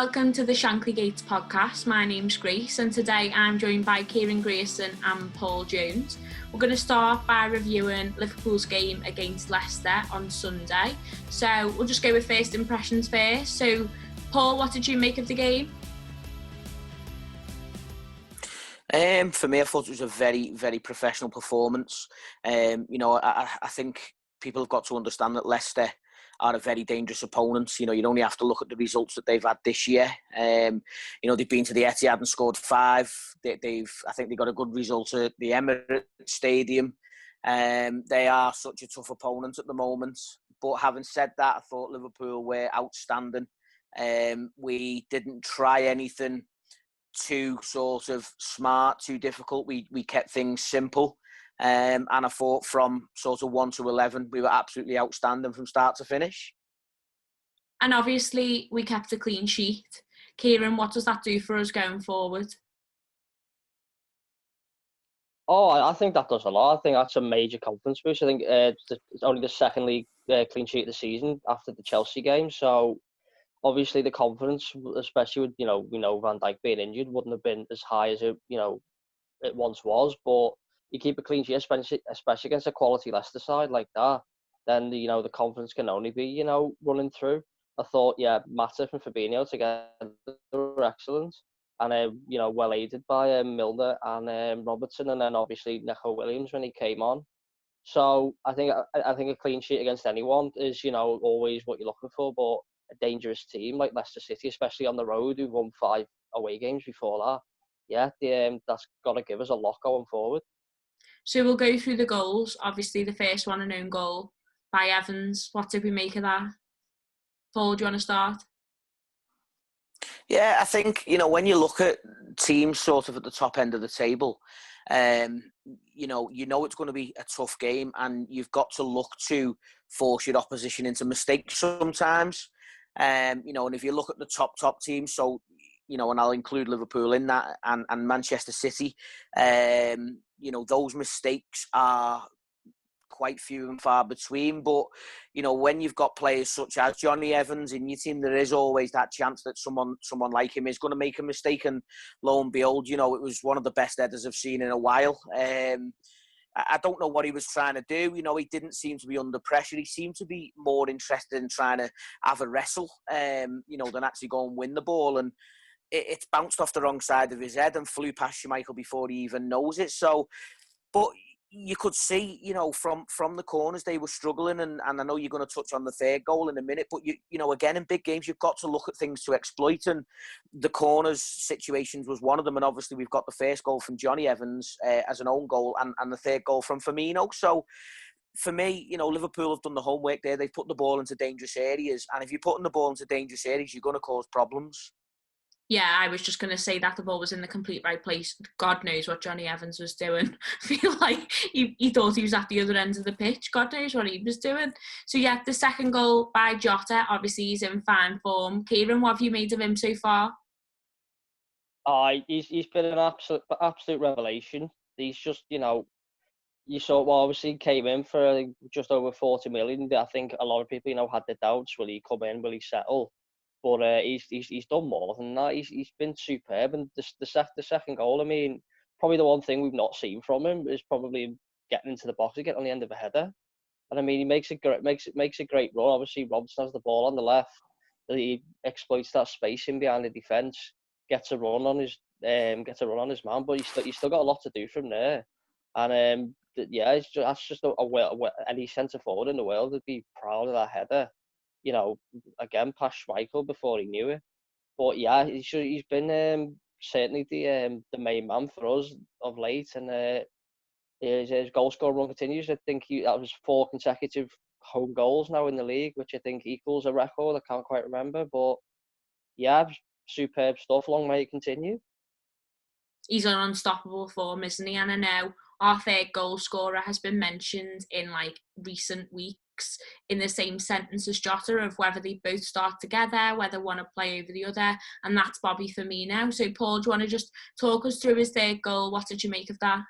Welcome to the Shankly Gates podcast. My name's Grace and today I'm joined by Kieran and Paul Jones. We're going to start by reviewing Liverpool's game against Leicester on Sunday. So we'll just go with first impressions first. So Paul, what did you make of the game? For me, I thought it was a very, very professional performance. I think people have got to understand that Leicester are a very dangerous opponent. You don't only have to look at the results that they've had this year. They've been to the Etihad and scored 5. I think they got a good result at the Emirates Stadium. They are such a tough opponent at the moment. But having said that, I thought Liverpool were outstanding. We didn't try anything too sort of smart, too difficult. We kept things simple. And I thought from sort of 1 to 11, we were absolutely outstanding from start to finish. And obviously, we kept a clean sheet. Kieran, what does that do for us going forward? Oh, I think that does a lot. I think that's a major confidence boost. I think it's only the second league clean sheet of the season after the Chelsea game. So obviously the confidence, especially with, we know Van Dijk being injured, wouldn't have been as high as it once was. But you keep a clean sheet, especially against a quality Leicester side like that, then the confidence can only be running through. I thought, Matip and Fabinho together were excellent, and well aided by Milner and Robertson, and then obviously Neco Williams when he came on. So I think a clean sheet against anyone is always what you're looking for, but a dangerous team like Leicester City, especially on the road, who won 5 away games before that, that's got to give us a lot going forward. So we'll go through the goals. Obviously, the first one, an own goal by Evans. What did we make of that? Paul, do you want to start? Yeah, I think, when you look at teams sort of at the top end of the table, you know it's going to be a tough game, and you've got to look to force your opposition into mistakes sometimes. And if you look at the top teams, so, and I'll include Liverpool in that, and Manchester City, those mistakes are quite few and far between. But, when you've got players such as Johnny Evans in your team, there is always that chance that someone like him is going to make a mistake. And lo and behold, it was one of the best headers I've seen in a while. I don't know what he was trying to do. He didn't seem to be under pressure. He seemed to be more interested in trying to have a wrestle, than actually go and win the ball. And it's bounced off the wrong side of his head and flew past Shankly before he even knows it. So, but you could see, from the corners they were struggling, and I know you're going to touch on the third goal in a minute, but again, in big games, you've got to look at things to exploit, and the corners situations was one of them. And obviously we've got the first goal from Johnny Evans as an own goal, and the third goal from Firmino. So for me, Liverpool have done the homework there. They've put the ball into dangerous areas, and if you're putting the ball into dangerous areas, you're going to cause problems. Yeah, I was just going to say that the ball was in the complete right place. God knows what Johnny Evans was doing. I feel like he thought he was at the other end of the pitch. God knows what he was doing. So yeah, the second goal by Jota, obviously he's in fine form. Kieran, what have you made of him so far? He's been an absolute revelation. He's just, you saw, obviously came in for just over 40 million. I think a lot of people, had their doubts. Will he come in? Will he settle? But he's done more than that. He's been superb, and the second goal. I mean, probably the one thing we've not seen from him is probably getting into the box, getting on the end of a header. And I mean, he makes a great run. Obviously, Robertson has the ball on the left. He exploits that space in behind the defence, gets a run on his man. But he's still got a lot to do from there. And that's just any centre forward in the world would be proud of that header. Again, past Schmeichel before he knew it. But yeah, he's been certainly the main man for us of late, and his goal score run continues. I think that was 4 consecutive home goals now in the league, which I think equals a record. I can't quite remember, but yeah, superb stuff. Long may it continue. He's on unstoppable form, isn't he? And I know our third goal scorer has been mentioned in recent weeks in the same sentence as Jota, of whether they both start together, whether one will play over the other, and that's Bobby Firmino. So Paul, do you want to just talk us through his third goal? What did you make of that?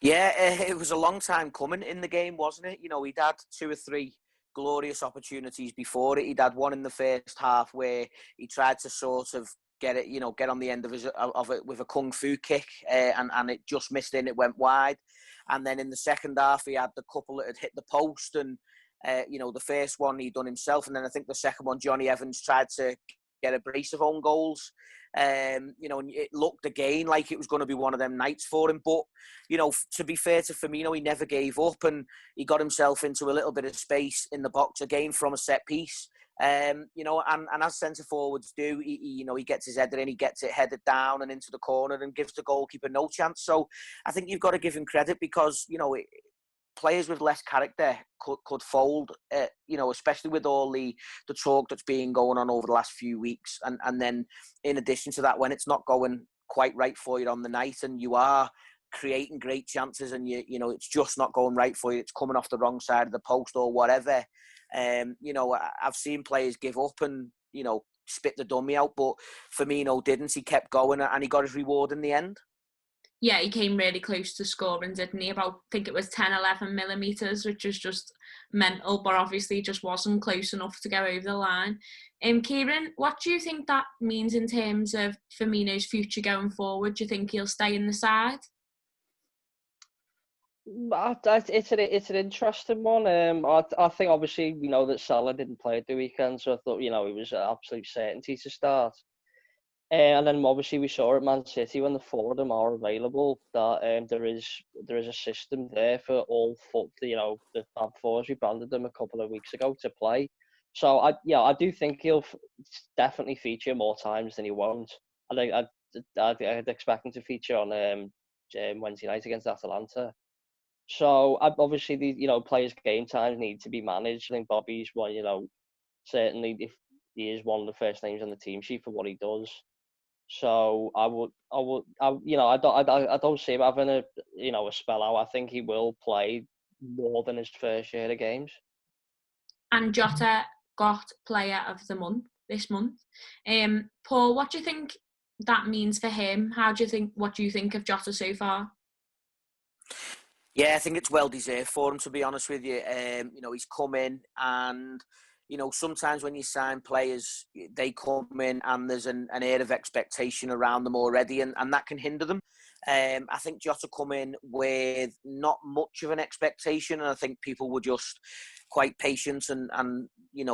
Yeah, it was a long time coming in the game, wasn't it? He'd had 2 or 3 glorious opportunities before it. He'd had one in the first half where he tried to sort of get it, get on the end of it with a kung fu kick, and it just missed in. It went wide. And then in the second half, he had the couple that had hit the post, and the first one he'd done himself, and then I think the second one, Johnny Evans tried to get a brace of own goals. And it looked again like it was going to be one of them nights for him. But, to be fair to Firmino, he never gave up, and he got himself into a little bit of space in the box again from a set piece. And as centre forwards do, he gets his header in, he gets it headed down and into the corner and gives the goalkeeper no chance. So I think you've got to give him credit because, players with less character could fold, especially with all the talk that's been going on over the last few weeks. And then in addition to that, when it's not going quite right for you on the night and you are creating great chances and it's just not going right for you, it's coming off the wrong side of the post or whatever. I've seen players give up and, spit the dummy out, but Firmino didn't. He kept going and he got his reward in the end. Yeah, he came really close to scoring, didn't he? About, I think it was 10, 11 millimetres, which is just mental, but obviously just wasn't close enough to go over the line. Kieran, what do you think that means in terms of Firmino's future going forward? Do you think he'll stay in the side? It's an interesting one. I think obviously we know that Salah didn't play at the weekend, so I thought, it was an absolute certainty to start. And then obviously we saw at Man City when the four of them are available that there is a system there for all the Fab Fours. We branded them a couple of weeks ago to play. So I do think he'll definitely feature more times than he won't. I'd expect him to feature on Wednesday night against Atalanta. So obviously the players' game times need to be managed. I think Bobby's one, certainly if he is one of the first names on the team sheet for what he does. So I don't see him having a spell out. I think he will play more than his fair share of games. And Jota got Player of the Month this month. Paul, what do you think that means for him? What do you think of Jota so far? Yeah, I think it's well deserved for him, to be honest with you. He's come in and, sometimes when you sign players, they come in and there's an air of expectation around them already, and that can hinder them. I think Jota come in with not much of an expectation, and I think people were just quite patient and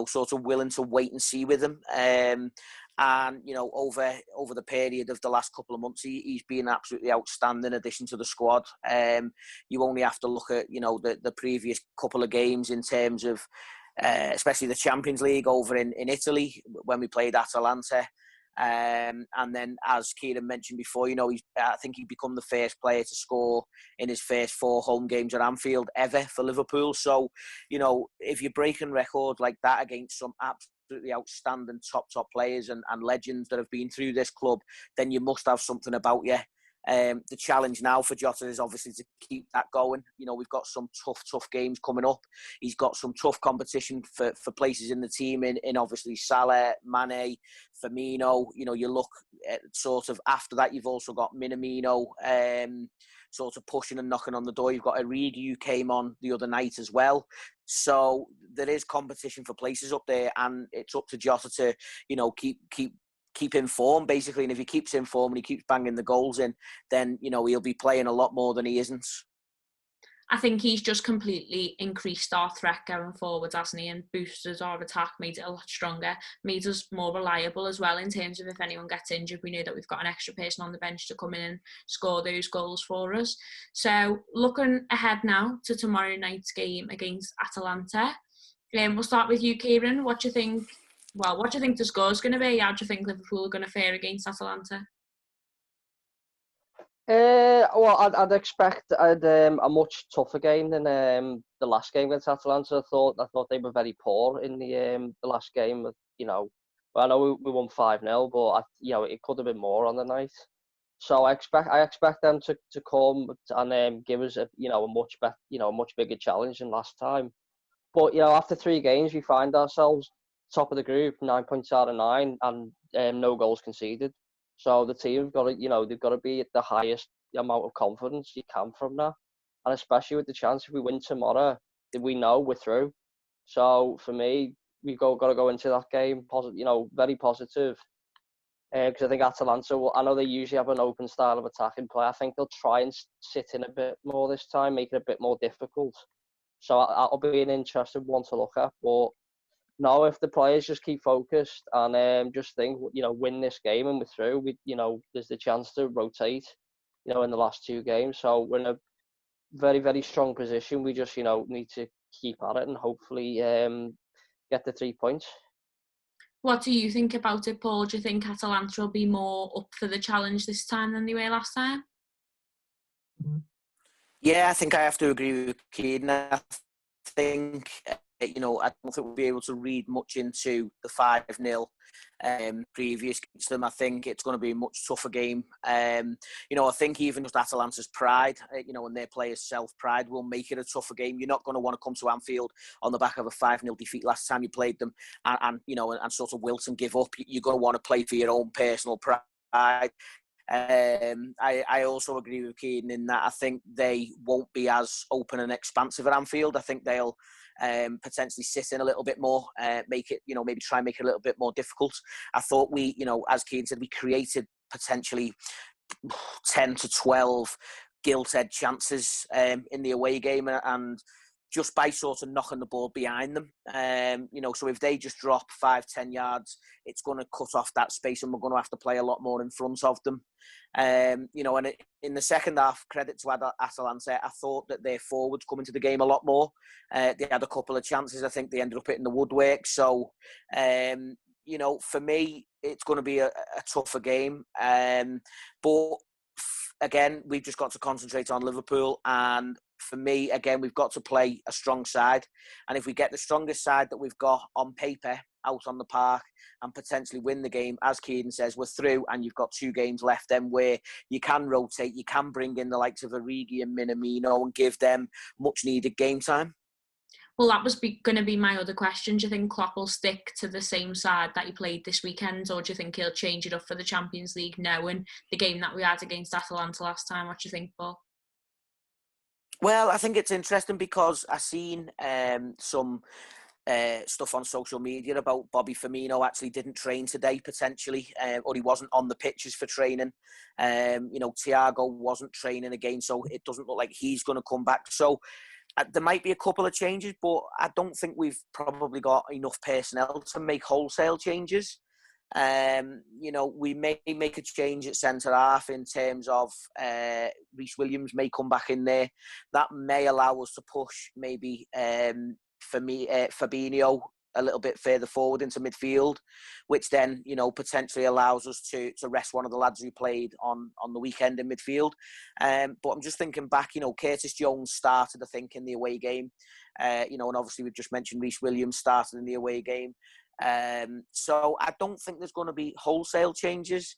sort of willing to wait and see with him. And, over the period of the last couple of months, he's been an absolutely outstanding addition to the squad. You only have to look at, the previous couple of games in terms of, especially the Champions League over in Italy when we played Atalanta. And then, as Kieran mentioned before, I think he'd become the first player to score in his first 4 home games at Anfield ever for Liverpool. So, if you're breaking record like that against some absolutely outstanding top players and legends that have been through this club, then you must have something about you. The challenge now for Jota is obviously to keep that going. We've got some tough games coming up. He's got some tough competition for places in the team in obviously Salah, Mane, Firmino. You look at sort of after that, you've also got Minamino sort of pushing and knocking on the door. You've got Origi who came on the other night as well. So there is competition for places up there, and it's up to Jota to, keep in form, basically. And if he keeps in form and he keeps banging the goals in, then, he'll be playing a lot more than he isn't. I think he's just completely increased our threat going forward, hasn't he? And boosted our attack, made it a lot stronger, made us more reliable as well in terms of if anyone gets injured, we know that we've got an extra person on the bench to come in and score those goals for us. So looking ahead now to tomorrow night's game against Atalanta. We'll start with you, Kieran. What do you think? Well, what do you think the score's going to be? How do you think Liverpool are going to fare against Atalanta? I'd expect a much tougher game than the last game against Atalanta. I thought they were very poor in the last game. I know we won 5-0, but it could have been more on the night. So I expect them to come and give us a much bigger challenge than last time. But after 3 games, we find ourselves top of the group, 9 points out of 9, and no goals conceded. So the team have got to, they've got to be at the highest amount of confidence you can from that, and especially with the chance if we win tomorrow, we know we're through. So for me, we've got to go into that game very positive. Because I think Atalanta, I know they usually have an open style of attacking play. I think they'll try and sit in a bit more this time, make it a bit more difficult. So that'll be an interesting one to look at. But no, if the players just keep focused and just think, win this game and we're through, there's the chance to rotate, in the last two games. So we're in a very, very strong position. We just, need to keep at it and hopefully get the 3 points. What do you think about it, Paul? Do you think Atalanta will be more up for the challenge this time than they were last time? Yeah, I think I have to agree with Kieran. I think, I don't think we'll be able to read much into the 5-0 previous against them. I think it's going to be a much tougher game. I think even just Atalanta's pride, and their players' self-pride will make it a tougher game. You're not going to want to come to Anfield on the back of a 5-0 defeat last time you played them and sort of wilt and give up. You're going to want to play for your own personal pride. I also agree with Kieran in that I think they won't be as open and expansive at Anfield. I think they'll potentially sit in a little bit more, make it, maybe try and make it a little bit more difficult. I thought we, as Kieran said, we created potentially 10 to 12 gilt-edged chances in the away game, and just by sort of knocking the ball behind them. So if they just drop 5-10 yards, it's going to cut off that space and we're going to have to play a lot more in front of them. And in the second half, credit to Atalanta, I thought that their forwards come into the game a lot more. They had a couple of chances. I think they ended up hitting the woodwork. So, for me, it's going to be a tougher game. But again, we've just got to concentrate on Liverpool. And for me, again, we've got to play a strong side. And if we get the strongest side that we've got on paper out on the park and potentially win the game, as Kieran says, we're through and you've got 2 games left then where you can rotate, you can bring in the likes of Origi and Minamino and give them much needed game time. Well, that was going to be my other question. Do you think Klopp will stick to the same side that he played this weekend, or do you think he'll change it up for the Champions League knowing the game that we had against Atalanta last time? What do you think, Paul? Well, I think it's interesting because I've seen some stuff on social media about Bobby Firmino actually didn't train today potentially, or he wasn't on the pitches for training. Thiago wasn't training again, so it doesn't look like he's going to come back. So there might be a couple of changes, but I don't think we've probably got enough personnel to make wholesale changes. We may make a change at centre half in terms of Reece Williams may come back in there. That may allow us to push maybe Fabinho a little bit further forward into midfield, which then potentially allows us to rest one of the lads who played on the weekend in midfield. But I'm just thinking back, Curtis Jones started, I think, in the away game, and obviously we've just mentioned Reece Williams started in the away game. So I don't think there's going to be wholesale changes,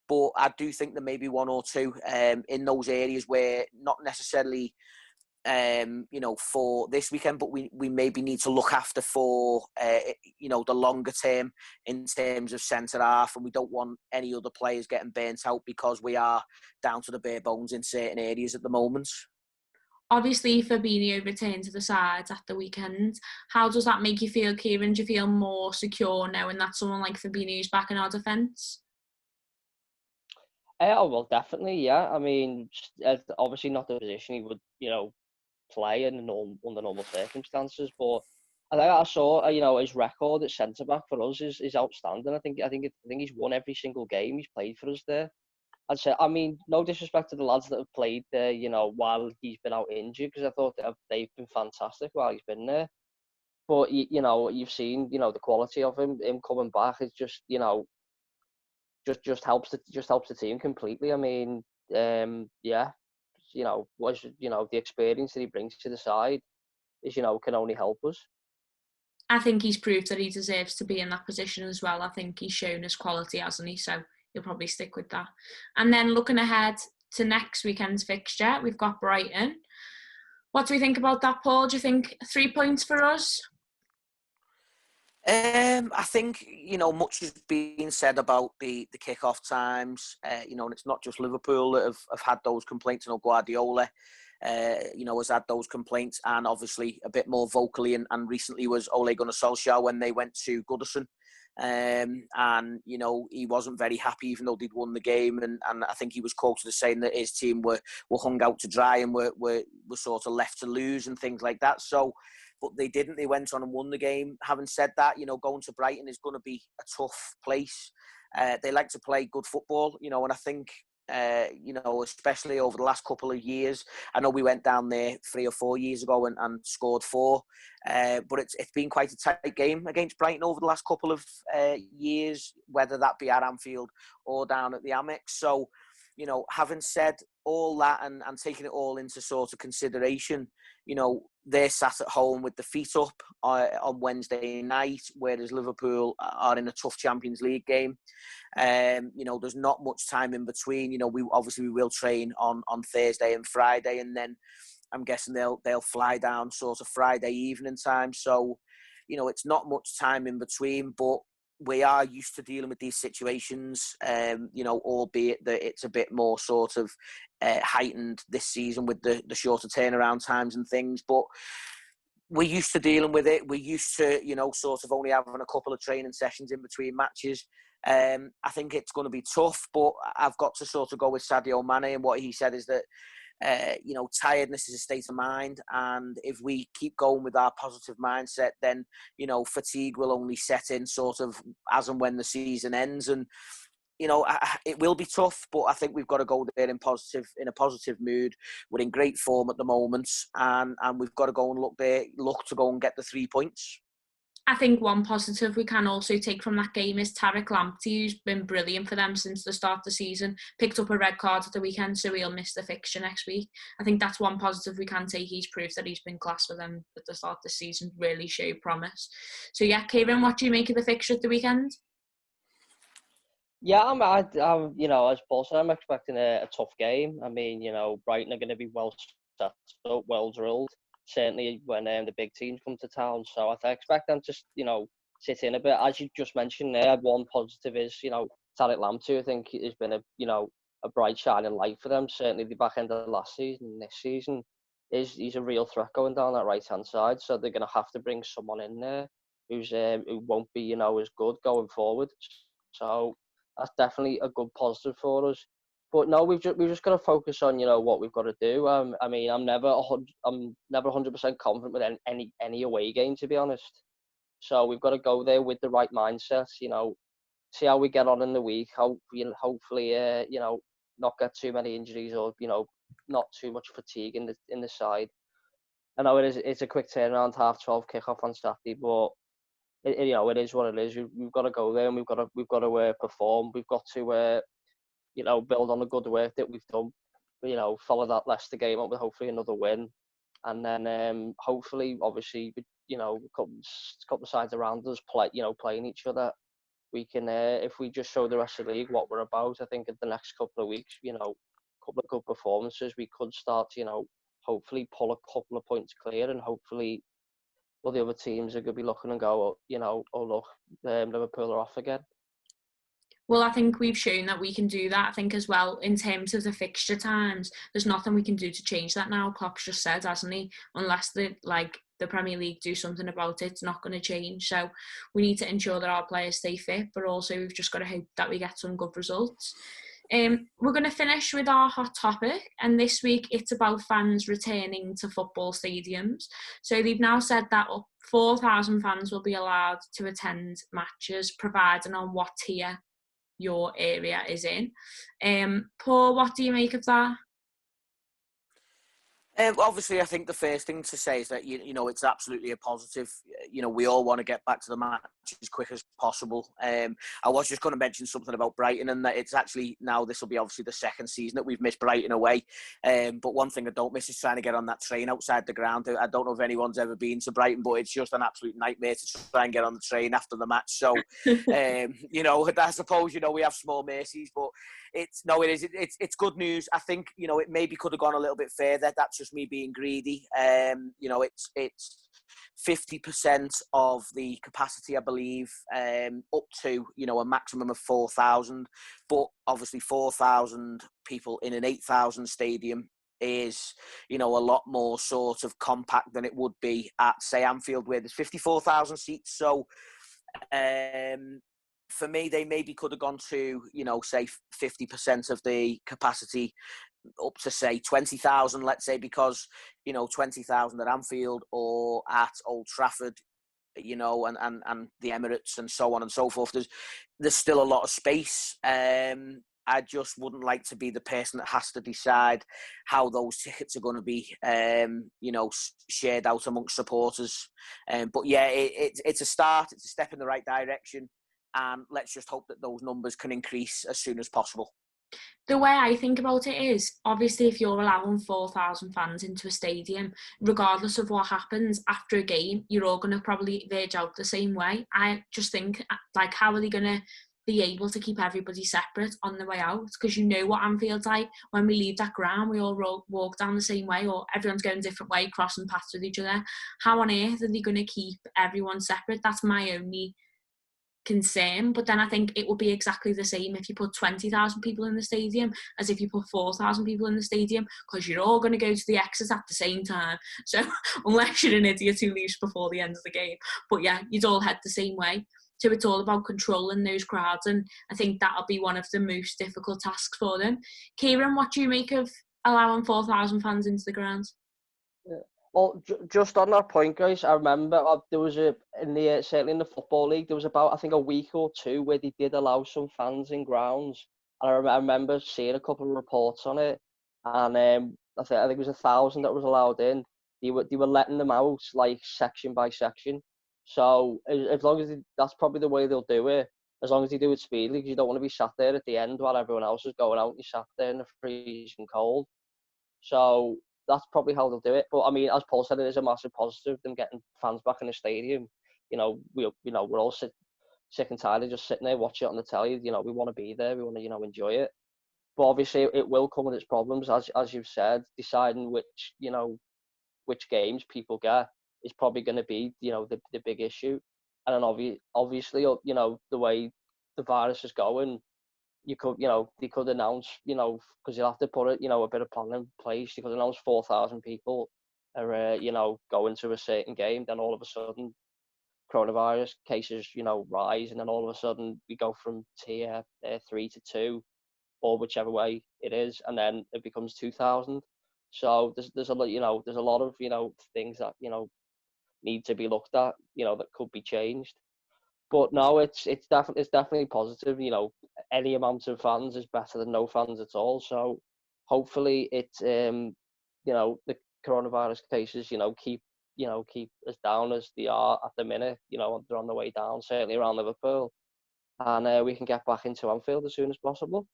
but I do think there may be 1 or 2 in those areas where not necessarily for this weekend, but we maybe need to look after for the longer term in terms of centre half, and we don't want any other players getting burnt out because we are down to the bare bones in certain areas at the moment. Obviously, Fabinho returned to the side at the weekend. How does that make you feel, Kieran? Do you feel more secure knowing that someone like Fabinho's back in our defence? Well, definitely, yeah. I mean, obviously not the position he would, play under normal circumstances, but I saw, his record at centre back for us is outstanding. I think he's won every single game he's played for us there. I'd say, I mean, no disrespect to the lads that have played there, while he's been out injured, because I thought they've been fantastic while he's been there. But you've seen, the quality of him coming back is just, just helps the team completely. I mean, the experience that he brings to the side is, can only help us. I think he's proved that he deserves to be in that position as well. I think he's shown his quality, hasn't he? So he'll probably stick with that. And then looking ahead to next weekend's fixture, we've got Brighton. What do we think about that, Paul? Do you think 3 points for us? I think, much has been said about the kick-off times, and it's not just Liverpool that have had those complaints. Guardiola, has had those complaints, and obviously a bit more vocally and recently was Ole Gunnar Solskjaer when they went to Goodison. And he wasn't very happy, even though they'd won the game, and I think he was quoted as saying that his team were hung out to dry and were sort of left to lose and things like that. So, but they didn't. They went on and won the game. Having said that, going to Brighton is going to be a tough place. They like to play good football, and I think, especially over the last couple of years. I know we went down there 3 or 4 years ago and scored 4, but it's been quite a tight game against Brighton over the last couple of years, whether that be at Anfield or down at the Amex. So, having said all that and taking it all into sort of consideration, they're sat at home with the feet up on Wednesday night, whereas Liverpool are in a tough Champions League game. There's not much time in between. We will train on Thursday and Friday, and then I'm guessing they'll fly down sort of Friday evening time. So, it's not much time in between, but we are used to dealing with these situations, albeit that it's a bit more sort of heightened this season with the shorter turnaround times and things. But we're used to dealing with it. We're used to, sort of only having a couple of training sessions in between matches. I think it's going to be tough, but I've got to sort of go with Sadio Mane, and what he said is that tiredness is a state of mind, and if we keep going with our positive mindset, then fatigue will only set in sort of as and when the season ends. And it will be tough, but I think we've got to go there in a positive mood. We're in great form at the moment, and we've got to go and look to go and get the 3 points. I think one positive we can also take from that game is Tariq Lamptey, who's been brilliant for them since the start of the season. Picked up a red card at the weekend, so he'll miss the fixture next week. I think that's one positive we can take. He's proved that he's been class for them at the start of the season, really showed promise. So yeah, Kieran, what do you make of the fixture at the weekend? Yeah, I'm as Paul said, I'm expecting a tough game. I mean, Brighton are going to be well set up, well drilled. Certainly when the big teams come to town. So I expect them to, sit in a bit. As you just mentioned there, one positive is, Tariq Lamptey, I think, has been a bright shining light for them. Certainly the back end of last season and this season, he's a real threat going down that right-hand side. So they're going to have to bring someone in there who won't be, as good going forward. So that's definitely a good positive for us. But no, we've just got to focus on what we've got to do. I mean, I'm never 100% confident with any away game, to be honest. So we've got to go there with the right mindset. See how we get on in the week. Hopefully, not get too many injuries or not too much fatigue in the side. I know it's a quick turnaround, 12:30 kickoff on Saturday, but it is what it is. We've got to go there and we've got to perform. We've got to build on the good work that we've done. Follow that Leicester game up with hopefully another win, and then hopefully, obviously, a couple of sides around us playing each other. We can, if we just show the rest of the league what we're about, I think in the next couple of weeks, a couple of good performances, we could start to, hopefully pull a couple of points clear, and hopefully, the other teams are going to be looking and go, oh look, Liverpool are off again. Well, I think we've shown that we can do that. I think as well, in terms of the fixture times, there's nothing we can do to change that now. Klopp's just said, hasn't he? Unless the Premier League do something about it, it's not going to change. So we need to ensure that our players stay fit, but also we've just got to hope that we get some good results. We're going to finish with our hot topic, and this week it's about fans returning to football stadiums. So they've now said that 4,000 fans will be allowed to attend matches, providing on what tier your area is in. Paul, what do you make of that? Obviously, I think the first thing to say is that it's absolutely a positive. We all want to get back to the match as quick as possible. I was just going to mention something about Brighton, and that it's actually now this will be obviously the second season that we've missed Brighton away. But one thing I don't miss is trying to get on that train outside the ground. I don't know if anyone's ever been to Brighton, but it's just an absolute nightmare to try and get on the train after the match. So, I suppose we have small mercies, but it's good news. I think it maybe could have gone a little bit further. That's just me being greedy. You know, it's 50% of the capacity, I believe, up to, you know, a maximum of 4,000. But obviously 4,000 people in an 8,000 stadium is, you know, a lot more sort of compact than it would be at, say, Anfield, where there's 54,000 seats. So for me, they maybe could have gone to, you know, say 50% of the capacity, up to say 20,000, let's say, because, you know, 20,000 at Anfield or at Old Trafford, you know, and the Emirates and so on and so forth, there's still a lot of space. I just wouldn't like to be the person that has to decide how those tickets are going to be, you know, shared out amongst supporters. But yeah, it's a start. It's a step in the right direction. And let's just hope that those numbers can increase as soon as possible. The way I think about it is, obviously, if you're allowing 4,000 fans into a stadium, regardless of what happens after a game, you're all going to probably verge out the same way. I just think, like, how are they going to be able to keep everybody separate on the way out? Because you know what Anfield's like. When we leave that ground, we all walk down the same way, or everyone's going a different way, crossing paths with each other. How on earth are they going to keep everyone separate? That's my only concern. But then I think it will be exactly the same if you put 20,000 people in the stadium as if you put 4,000 people in the stadium, because you're all going to go to the exit at the same time. So unless you're an idiot who leaves before the end of the game, but yeah, you'd all head the same way. So it's all about controlling those crowds, and I think that'll be one of the most difficult tasks for them. Kieran, what do you make of allowing 4,000 fans into the ground? Yeah. Well, just on that point, guys, I remember there was certainly in the Football League, there was about, I think, a week or two where they did allow some fans in grounds. And I remember seeing a couple of reports on it. And I think it was 1,000 that was allowed in. They were letting them out, like, section by section. So as long as that's probably the way they'll do it, as long as they do it speedily, because you don't want to be sat there at the end while everyone else is going out and you sat there in the freezing cold. So that's probably how they'll do it. But I mean, as Paul said, it is a massive positive, them getting fans back in the stadium. You know, we're all sick and tired of just sitting there watching it on the telly. You know, we want to be there, we want to, you know, enjoy it. But obviously, it will come with its problems, as you've said. Deciding which games people get is probably going to be, you know, the big issue. And then obviously, you know, the way the virus is going, they could announce, you know, because you'll have to put it, you know, a bit of planning in place. You could announce 4,000 people are, you know, going to a certain game. Then all of a sudden, coronavirus cases, you know, rise, and then all of a sudden we go from tier 3 to 2, or whichever way it is, and then it becomes 2,000. So there's a lot, you know, there's a lot of, you know, things that, you know, need to be looked at, you know, that could be changed. But no, it's definitely positive. You know, any amount of fans is better than no fans at all. So hopefully you know, the coronavirus cases, you know, keep as down as they are at the minute. You know, they're on the way down, certainly around Liverpool, and we can get back into Anfield as soon as possible.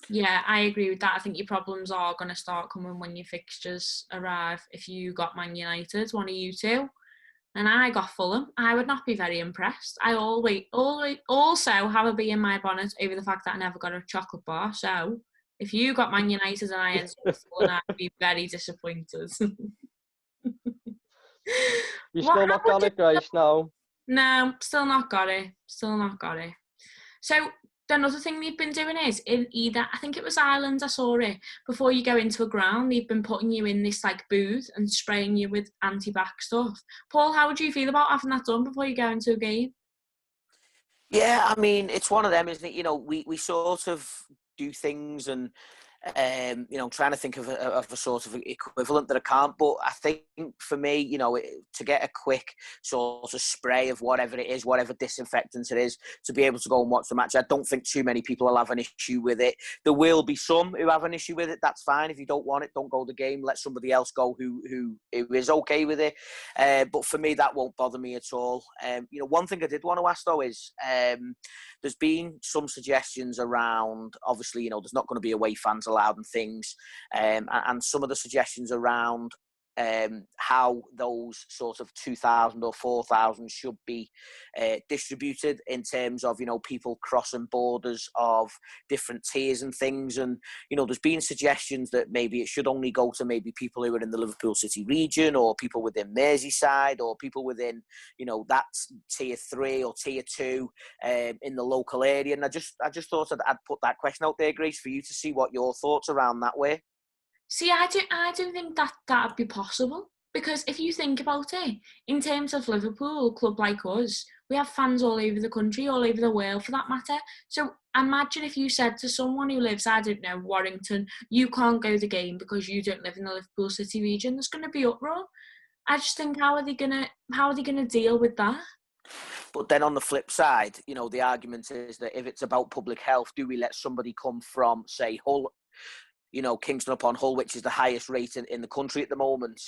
Yeah, I agree with that. I think your problems are going to start coming when your fixtures arrive. If you got Man United, one of you two, and I got Fulham, I would not be very impressed. I always also have a bee in my bonnet over the fact that I never got a chocolate bar. So if you got Man United and I ended up with Fulham, I'd be very disappointed. You still not got it, Grace? No. No, still not got it. Still not got it. So another thing they've been doing is, in either, I think it was Ireland, I saw it, before you go into a ground, they've been putting you in this like booth and spraying you with anti-vax stuff. Paul, how would you feel about having that done before you go into a game? Yeah, I mean, it's one of them, isn't it? You know, we sort of do things and, you know, trying to think of a sort of equivalent that I can't. But I think for me, you know, to get a quick sort of spray of whatever it is, whatever disinfectant it is, to be able to go and watch the match, I don't think too many people will have an issue with it. There will be some who have an issue with it. That's fine. If you don't want it, don't go to the game. Let somebody else go who is okay with it. But for me, that won't bother me at all. You know, one thing I did want to ask though is, there's been some suggestions around, obviously, you know, there's not going to be away fans allowed and things, and some of the suggestions around how those sort of 2,000 or 4,000 should be distributed in terms of, people crossing borders of different tiers and things. And, there's been suggestions that maybe it should only go to maybe people who are in the Liverpool City region, or people within Merseyside, or people within, that tier 3 or tier 2 in the local area. And I just thought I'd put that question out there, Grace, for you to see what your thoughts around that were. See, I don't think that'd be possible, because if you think about it, in terms of Liverpool, a club like us, we have fans all over the country, all over the world for that matter. So imagine if you said to someone who lives, I don't know, Warrington, you can't go to the game because you don't live in the Liverpool City region. There's going to be uproar. I just think, how are they gonna deal with that? But then on the flip side, the argument is that if it's about public health, do we let somebody come from, say, Hull, Kingston upon Hull, which is the highest rate in the country at the moment,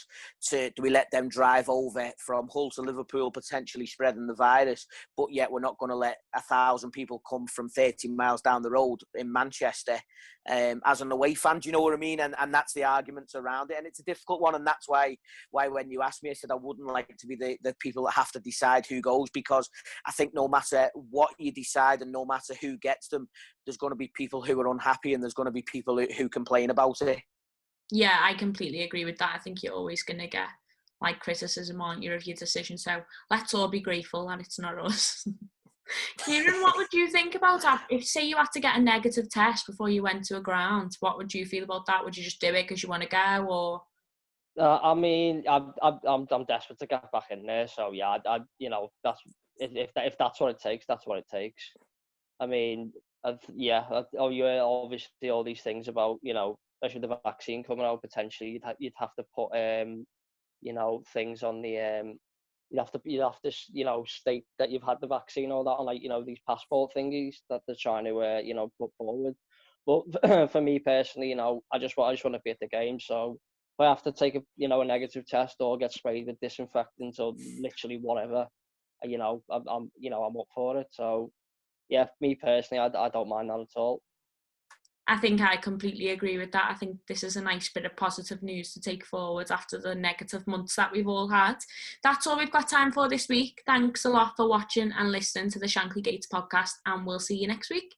do we let them drive over from Hull to Liverpool, potentially spreading the virus, but yet we're not going to let 1,000 people come from 30 miles down the road in Manchester as an away fan? Do you know what I mean? And that's the arguments around it, and it's a difficult one, and that's why when you asked me, I said I wouldn't like to be the people that have to decide who goes, because I think no matter what you decide and no matter who gets them, there's going to be people who are unhappy, and there's going to be people who complain about it. Yeah, I completely agree with that. I think you're always going to get criticism, aren't you, of your decision. So let's all be grateful that it's not us. Kieran, what would you think about that? If, say, you had to get a negative test before you went to a ground, what would you feel about that? Would you just do it because you want to go, or? I mean, I'm desperate to get back in there. So yeah, that's if that's what it takes, that's what it takes. I mean, obviously all these things about, especially the vaccine coming out, potentially you'd have to put things on the you'd have to state that you've had the vaccine, all that, on these passport thingies that they're trying to put forward. But for me personally, I just want to be at the game. So if I have to take a negative test or get sprayed with disinfectant or literally whatever, I'm up for it. So yeah, me personally, I don't mind that at all. I think I completely agree with that. I think this is a nice bit of positive news to take forward after the negative months that we've all had. That's all we've got time for this week. Thanks a lot for watching and listening to the Shankly Gates podcast, and we'll see you next week.